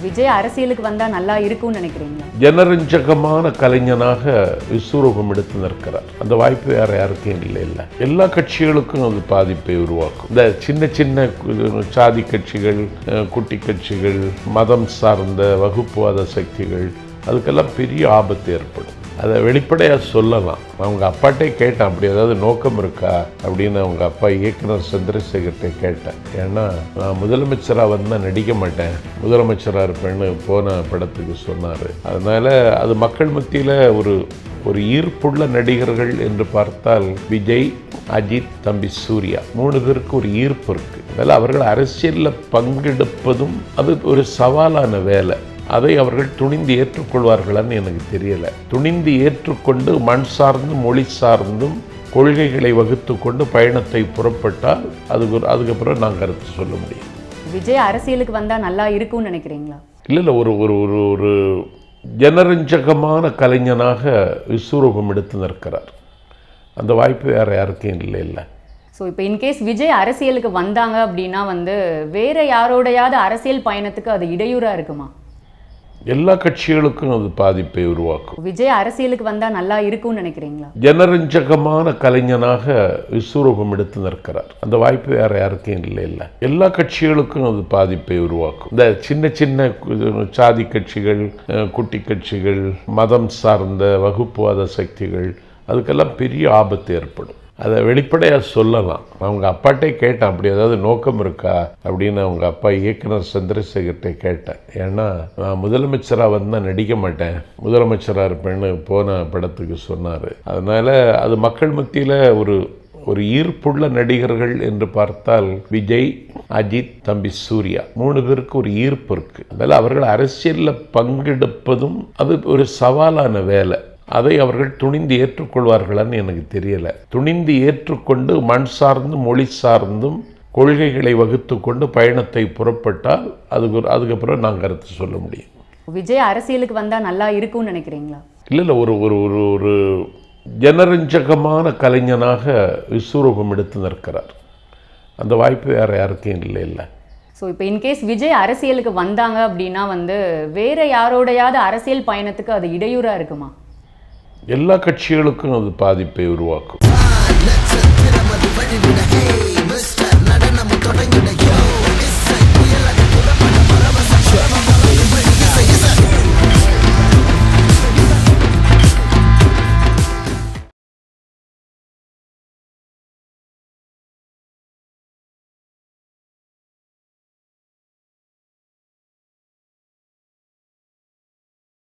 விஜய் அரசியலுக்கு வந்தா நல்லா இருக்கும்னு நினைக்கிறீங்களா? ஜனரஞ்சகமான கலைஞனாக விஸ்வரூபம் எடுத்து நிற்கிறார். அந்த வாய்ப்பு வேற யாருக்கும் இல்லை. எல்லா கட்சிகளுக்கும் அது பாதிப்பை உருவாக்கும். இந்த சின்ன சின்ன சாதி கட்சிகள், குட்டி கட்சிகள், மதம் சார்ந்த வகுப்புவாத சக்திகள், அதுக்கெல்லாம் பெரிய ஆபத்து ஏற்படும். அதை வெளிப்படையாக சொல்லலாம். அவங்க அப்பாட்டே கேட்டேன், அப்படி ஏதாவது நோக்கம் இருக்கா அப்படின்னு. அவங்க அப்பா இயக்குனர் சந்திரசேகர்கிட்ட கேட்டேன். ஏன்னா நான் முதலமைச்சராக வந்தால் நடிக்க மாட்டேன், முதலமைச்சராக இருப்பேன்னு போன படத்துக்கு சொன்னார். அதனால் அது மக்கள் மத்தியில் ஒரு ஈர்ப்புள்ள நடிகர்கள் என்று பார்த்தால் விஜய், அஜித், தம்பி சூர்யா 3 பேருக்கு ஒரு ஈர்ப்பு இருக்குது. அதனால் அவர்கள் அரசியலில் பங்கெடுப்பதும் அது ஒரு சவாலான வேலை. அதை அவர்கள் துணிந்து ஏற்றுக்கொள்வார்களான்னு எனக்கு தெரியலை. துணிந்து ஏற்றுக்கொண்டு மண் சார்ந்தும் மொழி சார்ந்தும் கொள்கைகளை வகுத்து கொண்டு பயணத்தை புறப்பட்டால் அதுக்கப்புறம் நான் கருத்து சொல்ல முடியும். விஜய் அரசியலுக்கு வந்தால் நல்லா இருக்கும்னு நினைக்கிறீங்களா? இல்லை ஒரு ஜனரஞ்சகமான கலைஞனாக விஸ்வரூபம் எடுத்து நிற்கிறார். அந்த வாய்ப்பு வேற யாருக்கும் இல்லை. ஸோ இப்போ இன்கேஸ் விஜய் அரசியலுக்கு வந்தாங்க அப்படின்னா வேற யாரோடையாவது அரசியல் பயணத்துக்கு அது இடையூறாக இருக்குமா? எல்லா கட்சிகளுக்கும் அது பாதிப்பை உருவாக்கும். விஜய் அரசியலுக்கு வந்தால் நல்லா இருக்கும்னு நினைக்கிறீங்களா? ஜனரஞ்சகமான கலைஞனாக விஸ்வரூபம் எடுத்து நிற்கிறார். அந்த வாய்ப்பு வேற யாருக்கும் இல்லை. எல்லா கட்சிகளுக்கும் அது பாதிப்பை உருவாக்கும். இந்த சின்ன சின்ன சாதி கட்சிகள், குட்டி கட்சிகள், மதம் சார்ந்த வகுப்புவாத சக்திகள், அதுக்கெல்லாம் பெரிய ஆபத்து ஏற்படும். அதை வெளிப்படையாக சொல்லலாம். அவங்க அப்பாட்டே கேட்டேன், அப்படி ஏதாவது நோக்கம் இருக்கா அப்படின்னு. அவங்க அப்பா இயக்குனர் சந்திரசேகர்கிட்ட கேட்டேன். ஏன்னா நான் முதலமைச்சராக வந்தால் நடிக்க மாட்டேன், முதலமைச்சராக இருப்பேன்னு போன படத்துக்கு சொன்னார். அதனால் அது மக்கள் மத்தியில் ஒரு ஈர்ப்புள்ள நடிகர்கள் என்று பார்த்தால் விஜய், அஜித், தம்பி சூர்யா 3 பேருக்கு ஒரு ஈர்ப்பு இருக்குது. அதனால் அவர்கள் அரசியலில் பங்கெடுப்பதும் அது ஒரு சவாலான வேலை. அதை அவர்கள் துணிந்து ஏற்றுக்கொள்வார்களான்னு எனக்கு தெரியலை. துணிந்து ஏற்றுக்கொண்டு மண் சார்ந்தும் மொழி சார்ந்தும் கொள்கைகளை வகுத்து கொண்டு பயணத்தை புறப்பட்டால் அதுக்கப்புறம் நான் கருத்து சொல்ல முடியும். விஜய் அரசியலுக்கு வந்தால் நல்லா இருக்கும்னு நினைக்கிறீங்களா? இல்லை ஒரு ஜனரஞ்சகமான கலைஞனாக விஸ்வரூபம் எடுத்து நிற்கிறார். அந்த வாய்ப்பு வேற யாருக்கும் இல்லை. ஸோ இப்போ இன்கேஸ் விஜய் அரசியலுக்கு வந்தாங்க அப்படின்னா வேற யாரோடையாவது அரசியல் பயணத்துக்கு அது இடையூறாக இருக்குமா? எல்லா கட்சிகளுக்கும் அது பாதிப்பை உருவாக்கும்.